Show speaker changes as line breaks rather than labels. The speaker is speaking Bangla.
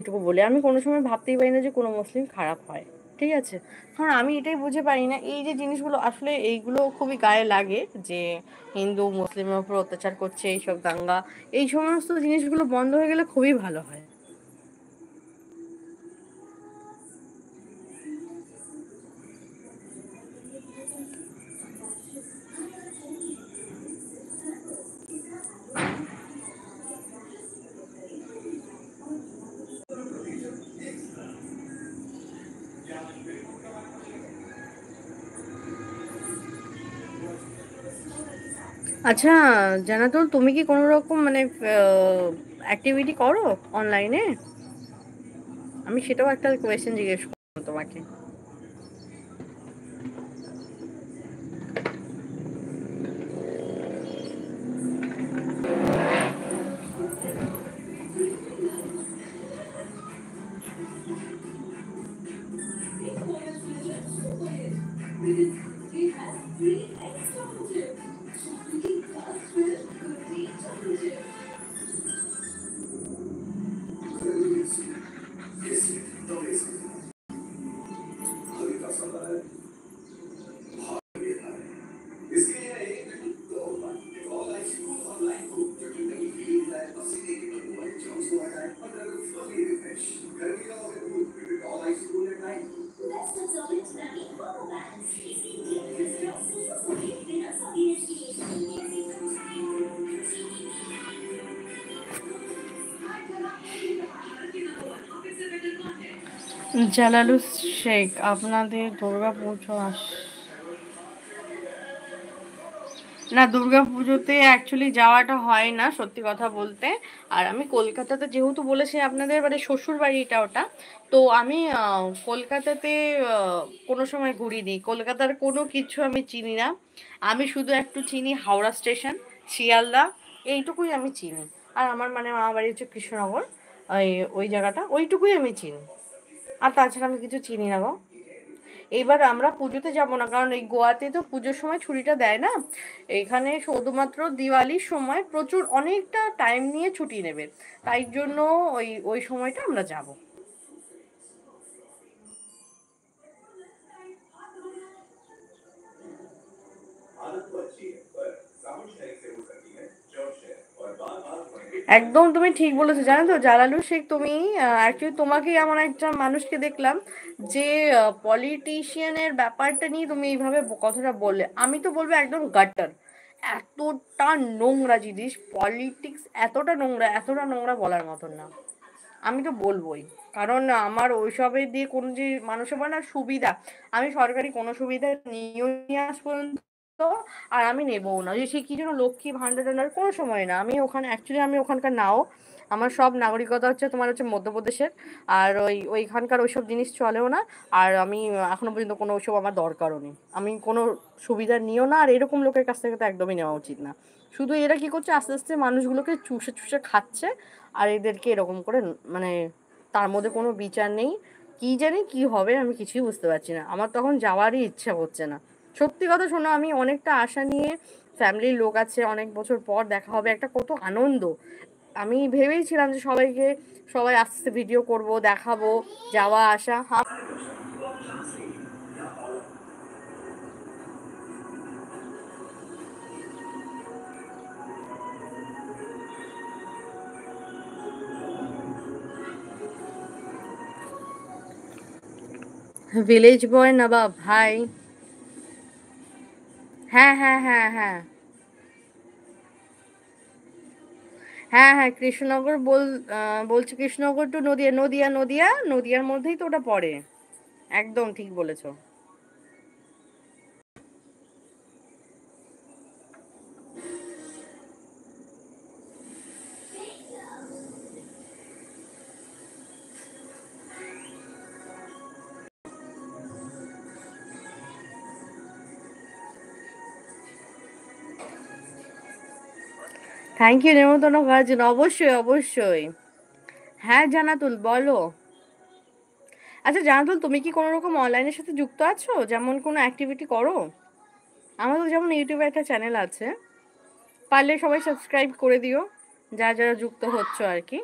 এইটুকু বলে, আমি কোনো সময় ভাবতেই পারি না যে কোনো মুসলিম খারাপ হয়, ঠিক আছে? কারণ আমি এটাই বুঝে পারি না, এই যে জিনিসগুলো আসলে এইগুলো খুবই গায়ে লাগে যে হিন্দু মুসলিমের উপর অত্যাচার করছে, এইসব দাঙ্গা, এই সমস্ত জিনিসগুলো বন্ধ হয়ে গেলে খুবই ভালো হয়। আচ্ছা জানাতুল, তুমি কি কোনো রকম মানে অ্যাক্টিভিটি করো অনলাইনে? আমি সেটাও একটা কোয়েশ্চেন জিজ্ঞেস করবো তোমাকে। জালালুস শেখ, আপনাদের দুর্গা পুজো না, দুর্গা পুজোতে অ্যাকচুয়ালি যাওয়াটা হয় না সত্যি কথা বলতে। আর আমি কলকাতাতে যেহেতু বলেছি আপনাদের মানে শ্বশুর বাড়িটা ওটা, তো আমি কলকাতাতে কোনো সময় ঘুরিনি, কলকাতার কোনো কিছু আমি চিনি না। আমি শুধু একটু চিনি হাওড়া স্টেশন, শিয়ালদা, এইটুকুই আমি চিনি। আর আমার মানে মামা বাড়ি হচ্ছে কৃষ্ণনগর, ওই ওই জায়গাটা, ওইটুকুই আমি চিনি। আর তাছাড়া আমি কিছু চিনি না গো। এইবার আমরা পুজোতে যাব না, কারণ এই গোয়াতে তো পুজোর সময় ছুটিটা দেয় না। এখানে শুধুমাত্র দিওয়ালির সময় প্রচুর অনেকটা টাইম নিয়ে ছুটি নেবে, তাই জন্য ওই ওই সময়টা আমরা যাব। একদম তুমি ঠিক বলেছো, জানো তো জালালু শেখ, তুমি অ্যাকচুয়ালি তোমাকে এমন একটা মানুষকে দেখলাম যে পলিটিশিয়ানের ব্যাপারটা নিয়ে তুমি এইভাবে কথাটা বললে, আমি তো বলবো একদম গাটার। এতটা নোংরা জিনিস পলিটিক্স, এতটা নোংরা, এতটা নোংরা বলার মতন না। আমি তো বলবোই, কারণ আমার ওইসবের দিয়ে কোনো যে মানুষের বলে না সুবিধা, আমি সরকারি কোনো সুবিধা নিয়েও নিয়ে আস পর্যন্ত, আর আমি নেবও না। যে সে কি যেন লক্ষ্মী ভান্ডার টান্ডার, কোনো সময় না। আমি ওখানে অ্যাকচুয়ালি আমি ওখানকার নাও, আমার সব নাগরিকতা হচ্ছে তোমার হচ্ছে মধ্যপ্রদেশের। আর ওইখানকার ওইসব জিনিস চলেও না। আর আমি এখনো পর্যন্ত কোনো ওইসব আমার দরকারও নেই, আমি কোনো সুবিধা নিও না। আর এরকম লোকের কাছ থেকে তো একদমই নেওয়া উচিত না। শুধু এরা কি করছে, আস্তে আস্তে মানুষগুলোকে চুষে চুষে খাচ্ছে। আর এদেরকে এরকম করে মানে তার মধ্যে কোনো বিচার নেই। কি জানি কি হবে, আমি কিছুই বুঝতে পারছি না। আমার তখন যাওয়ারই ইচ্ছা করছে না। সত্যি কথা শোনো, আমি অনেকটা আশা নিয়ে, ফ্যামিলির লোক আছে, অনেক বছর পর দেখা হবে, একটা কত আনন্দ। আমি ভেবেইছিলাম যে সবাই আস্তে আস্তে ভিডিও করব, দেখাবো, যাওয়া আসা। ভিলেজ বয় নবাব ভাই। হ্যাঁ হ্যাঁ হ্যাঁ হ্যাঁ হ্যাঁ হ্যাঁ, কৃষ্ণনগর বলছি কৃষ্ণনগর টু নদিয়া, নদিয়ার মধ্যেই তো ওটা পড়ে। একদম ঠিক বলেছো। থ্যাংক ইউ নেমন্তন্ন করার জন্য, অবশ্যই অবশ্যই। হ্যাঁ জানাতুল বলো। আচ্ছা জানাতুল, তুমি কি কোনো রকম অনলাইনের সাথে যুক্ত আছো, যেমন কোনো অ্যাক্টিভিটি করো? আমাদের যেমন ইউটিউবে একটা চ্যানেল আছে, পারলে সবাই সাবস্ক্রাইব করে দিও, যারা যারা যুক্ত হচ্ছ আর কি।